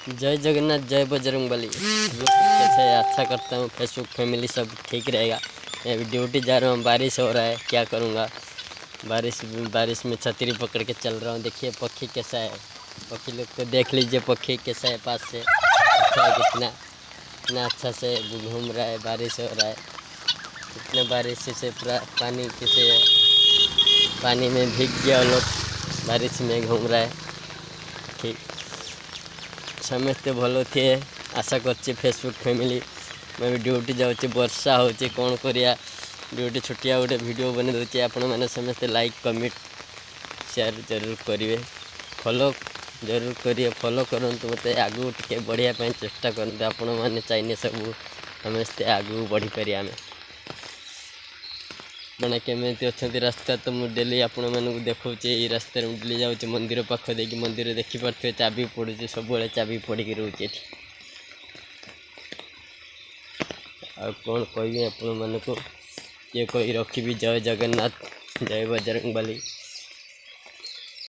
जय जगन्नाथ, जय बजरंगबली। कैसे है? अच्छा करता हूँ। फेसबुक फैमिली सब ठीक रहेगा। मैं अभी ड्यूटी जा रहा हूँ, बारिश हो रहा है, क्या करूँगा। बारिश में छतरी पकड़ के चल रहा हूँ। देखिए पक्षी कैसा है, पक्षी लोग को देख लीजिए। पक्षी कैसा है पास से, अच्छा है कितना, इतना अच्छा से घूम रहा है। बारिश हो रहा है, इतना बारिश से पूरा पानी कैसे है, पानी में भीग गया लोग, बारिश में घूम रहा है। ठीक समस्ते भल थे आशा कर फेसबुक फैमिली। मैं भी ड्यूटी जाऊँगी, वर्षा हो कौन करिया, ड्यूटी छुट्टिया गोटे वीडियो बना दूसरी। आपण मैंने समस्ते लाइक कमेंट शेयर जरूर करेंगे, फॉलो जरूर करिए। फॉलो करूँ मत आगू टे बढ़िया चेष्टा करते। आपण मैंने चाहिए सब समस्ते आगू बढ़ी पारे। आम मैंने केमी अच्छा रास्ता तो मुझे डेली आपण मानक देखा रास्ते डेली जाऊँ मंदिर पाख दे मंदिर देखिपे चाबी पड़ू सब चाबी पड़ी रोचे। आ कौन कह आपण मानक ये कही रखी जय जगन्नाथ, जय बजरंगबली।